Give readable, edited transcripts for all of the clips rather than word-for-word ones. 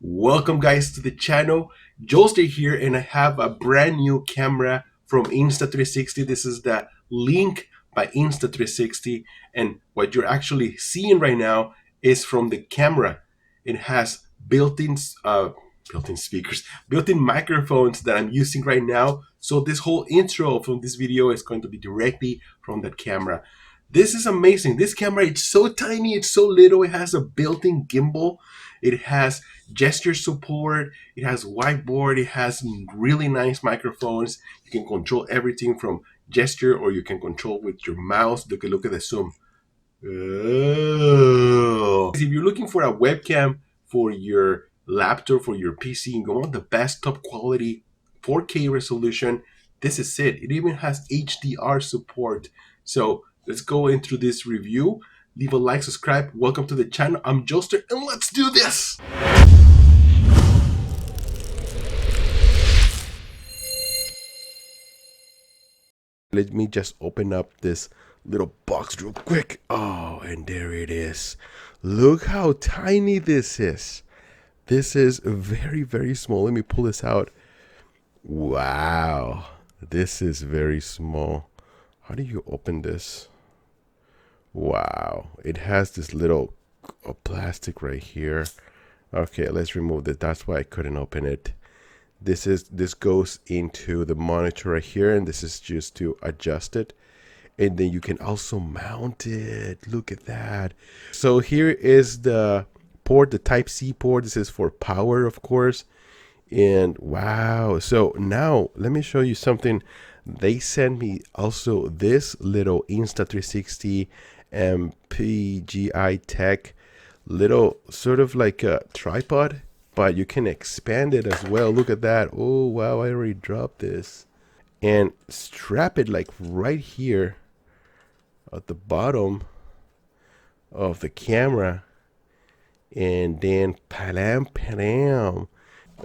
Welcome guys to the channel. Joelster here, and I have a brand new camera from Insta360. This is the Link by Insta360, and what you're actually seeing right now is from the camera. It has built-in built-in speakers, built-in microphones that I'm using right now. So this whole intro from this video is going to be directly from that camera. This is amazing. This camera, it's so tiny, it's so little. It has a built-in gimbal. It has gesture support. It has whiteboard. It has really nice microphones. You can control everything from gesture, or you can control with your mouse. Look at the zoom. Oh. If you're looking for a webcam for your laptop, for your PC, and you want the best top quality 4K resolution, this is it. It even has HDR support. So let's go into this review. Leave a like, subscribe. Welcome to the channel. I'm Joelster, and let's do this. Let me just open up this little box real quick. Oh, and there it is. Look how tiny this is. This is very, very small. Let me pull this out. Wow. This is very small. How do you open this? Wow. It has this little plastic right here. Okay, let's remove it. That's why I couldn't open it. This goes into the monitor right here, and this is just to adjust it. And then you can also mount it. Look at that. So here is the port, the Type-C port. This is for power, of course. And wow. So now let me show you something. They sent me also this little Insta360 MPG321UR tech, little sort of like a tripod, but you can expand it as well. Look at that. Oh wow, I already dropped this. And strap it like right here at the bottom of the camera, and then palam.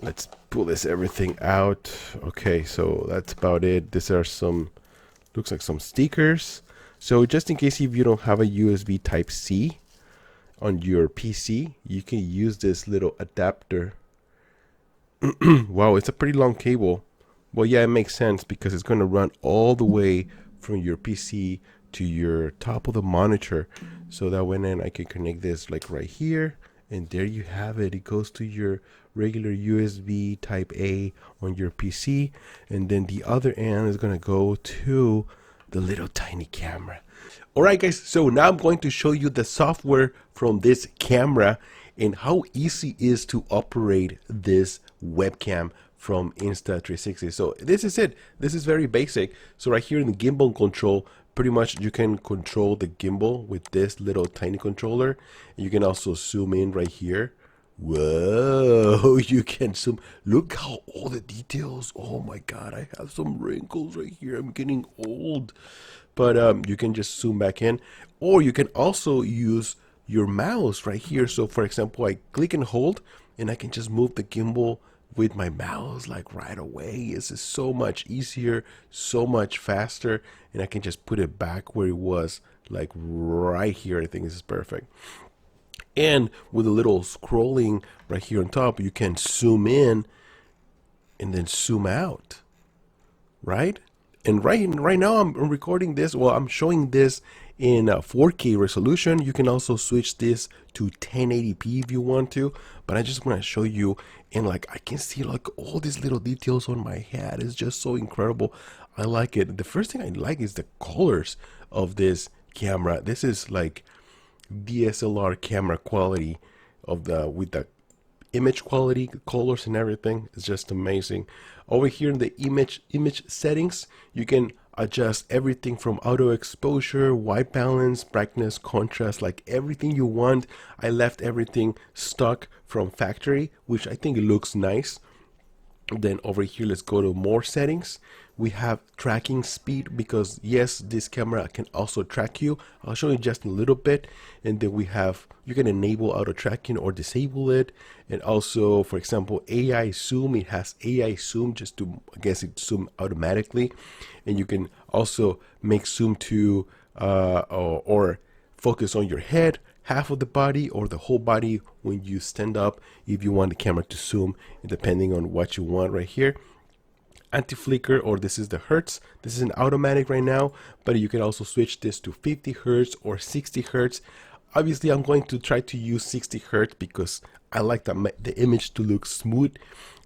Let's pull this everything out. Okay, so that's about it. These are some, looks like some stickers. So just in case if you don't have a USB Type-C on your PC, you can use this little adapter. Wow, it's a pretty long cable. Well, yeah, it makes sense because it's going to run all the way from your PC to your top of the monitor. So that way then I can connect this like right here, and there you have it. It goes to your regular USB Type A on your PC, and then the other end is going to go to the little tiny camera. All right, guys, so now I'm going to show you the software from this camera and how easy it is to operate this webcam from Insta360. So this is it. This is very basic. So right here in the gimbal control, pretty much you can control the gimbal with this little tiny controller. You can also zoom in right here. Whoa, you can zoom. Look how all the details. Oh my God, I have some wrinkles right here. I'm getting old. But you can just zoom back in, or you can also use your mouse right here. So for example, I click and hold, and I can just move the gimbal with my mouse like right away. This is so much easier, so much faster, and I can just put it back where it was, like right here. I think this is perfect. And with a little scrolling right here on top, you can zoom in and then zoom out, right? And right now I'm recording this, well, I'm showing this in 4K resolution. You can also switch this to 1080p if you want to, but I just want to show you, and like I can see like all these little details on my head. It's just so incredible. I like it. The first thing I like is the colors of this camera. This is like DSLR camera quality of with the image quality, colors and everything. It's just amazing. Over here in the image settings, you can adjust everything from auto exposure, white balance, brightness, contrast, like everything you want. I left everything stock from factory, which I think it looks nice. Then over here, let's go to more settings. We have tracking speed, because yes, this camera can also track you. I'll show you just a little bit. And then we have, you can enable auto tracking or disable it. And also, for example, AI zoom, it has AI zoom just to, I guess, it zoom automatically. And you can also make zoom to or focus on your head, half of the body or the whole body when you stand up if you want the camera to zoom, depending on what you want right here. Anti-flicker, or this is the hertz. This is an automatic right now, but you can also switch this to 50 hertz or 60 hertz. Obviously I'm going to try to use 60 hertz because I like the image to look smooth.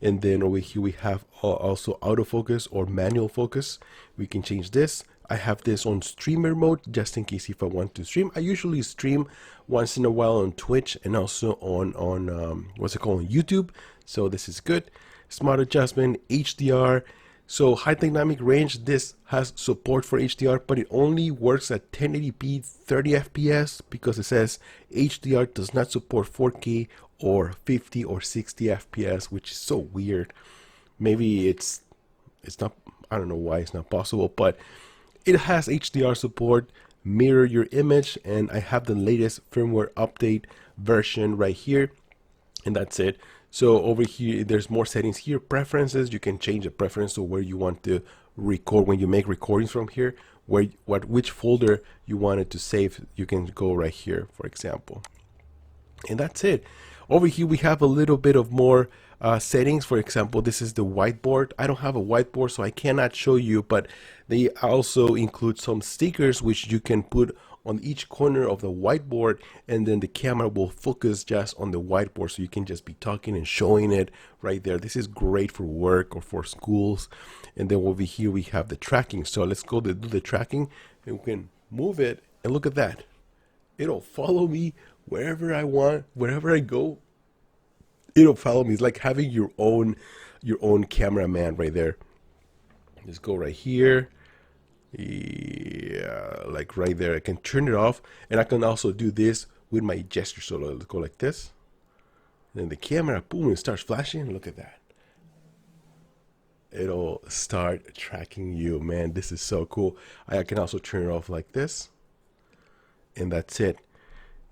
And then over here we have also autofocus or manual focus. We can change this. I have this on streamer mode just in case if I want to stream. I usually stream once in a while on Twitch and also on what's it called, on YouTube. So this is good. Smart adjustment, HDR. So high dynamic range, this has support for HDR, but it only works at 1080p 30 FPS because it says HDR does not support 4K or 50 or 60 FPS, which is so weird. Maybe it's not, I don't know why it's not possible, but it has HDR support, mirror your image, and I have the latest firmware update version right here, and that's it. So over here, there's more settings here. Preferences, you can change the preference to where you want to record when you make recordings from here, which folder you wanted to save. You can go right here, for example. And that's it. Over here, we have a little bit of more settings. For example, this is the whiteboard. I don't have a whiteboard, so I cannot show you, but they also include some stickers which you can put on each corner of the whiteboard, and then the camera will focus just on the whiteboard, so you can just be talking and showing it right there. This is great for work or for schools. And then over here we have the tracking. So let's go to do the tracking, and we can move it, and look at that. It'll follow me wherever I want, wherever I go. It'll follow me. It's like having your own cameraman right there. Just go right here. Yeah, like right there. I can turn it off, and I can also do this with my gesture. So let's go like this, and then the camera, boom, it starts flashing. Look at that. It'll start tracking you, man. This is so cool. I can also turn it off like this, and that's it.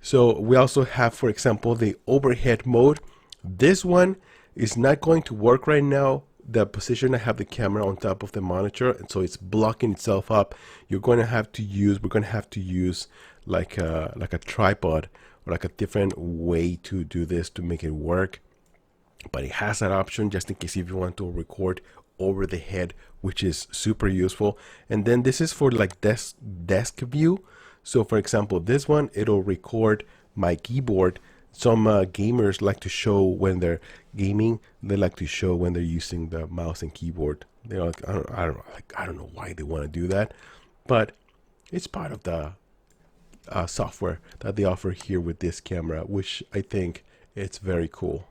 So we also have, for example, the overhead mode. This one is not going to work right now. The position I have the camera on top of the monitor, and so it's blocking itself up. We're going to have to use like a tripod or like a different way to do this to make it work. But it has that option just in case if you want to record over the head, which is super useful. And then this is for like desk view. So for example, this one, it'll record my keyboard. Some gamers like to show when they're gaming. They like to show when they're using the mouse and keyboard. They're like, I don't know why they want to do that, but it's part of the software that they offer here with this camera, which I think it's very cool.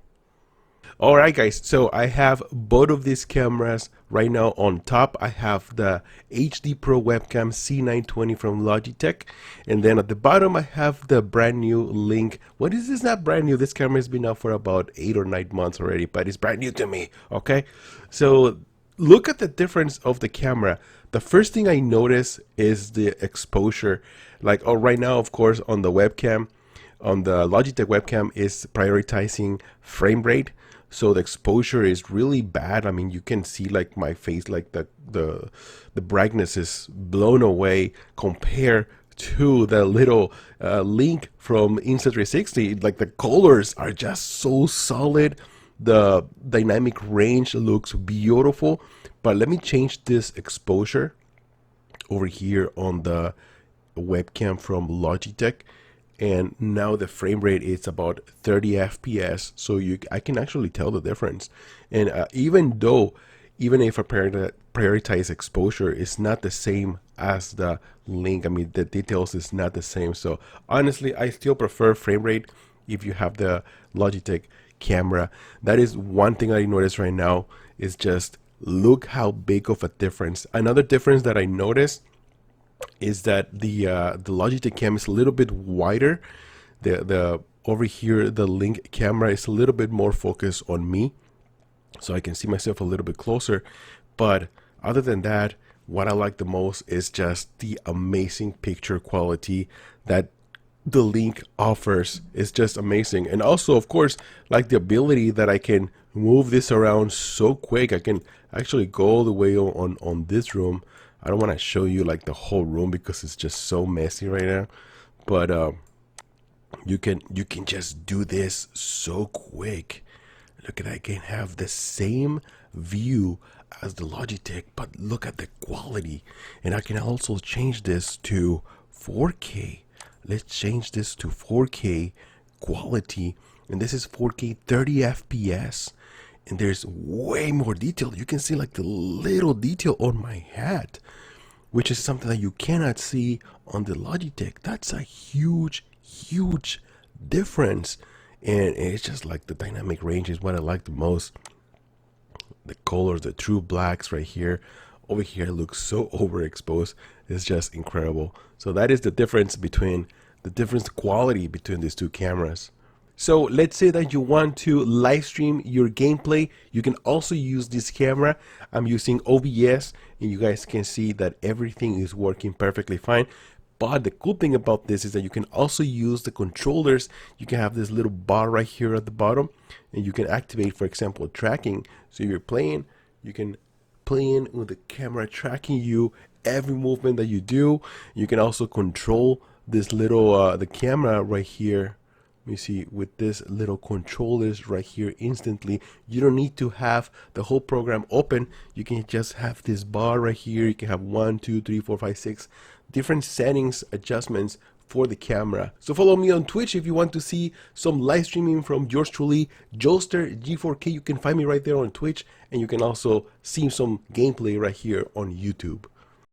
All right, guys, so I have both of these cameras right now. On top, I have the HD Pro webcam C920 from Logitech, and then at the bottom, I have the brand new Link. What is this? Not brand new. This camera has been out for about 8 or 9 months already, but it's brand new to me. Okay, so look at the difference of the camera. The first thing I notice is the exposure. Like, oh, right now, of course, on the webcam, on the Logitech webcam, is prioritizing frame rate. So the exposure is really bad. I mean, you can see like my face, like the brightness is blown away compared to the little Link from Insta360. Like the colors are just so solid. The dynamic range looks beautiful. But let me change this exposure over here on the webcam from Logitech. And now the frame rate is about 30 FPS, so I can actually tell the difference. And even if I prioritize exposure, it's not the same as the Link. I mean, the details is not the same. So honestly, I still prefer frame rate if you have the Logitech camera. That is one thing I noticed right now, is just look how big of a difference. Another difference that I noticed is that the Logitech cam is a little bit wider. The over here, the Link camera is a little bit more focused on me, so I can see myself a little bit closer. But other than that, what I like the most is just the amazing picture quality that the Link offers. Is just amazing. And also, of course, like the ability that I can move this around so quick. I can actually go all the way on this room. I don't want to show you like the whole room because it's just so messy right now, but You can just do this so quick. Look at, I can have the same view as the Logitech, but look at the quality. And I can also change this to 4K. Let's change this to 4K quality. And this is 4K 30 FPS. And there's way more detail. You can see like the little detail on my hat, which is something that you cannot see on the Logitech. That's a huge difference. And it's just like the dynamic range is what I like the most. The colors, the true blacks right here. Over here it looks so overexposed. It's just incredible. So that is the difference between quality between these two cameras. So let's say that you want to live stream your gameplay. You can also use this camera. I'm using OBS and you guys can see that everything is working perfectly fine. But the cool thing about this is that you can also use the controllers. You can have this little bar right here at the bottom and you can activate, for example, tracking. So if you're playing, you can play in with the camera tracking you every movement that you do. You can also control this little the camera right here. You see with this little controllers right here instantly. You don't need to have the whole program open. You can just have this bar right here. You can have 1, 2, 3, 4, 5, 6 different settings adjustments for the camera. So follow me on Twitch if you want to see some live streaming from yours truly, Joester G4K. You can find me right there on Twitch, and you can also see some gameplay right here on YouTube.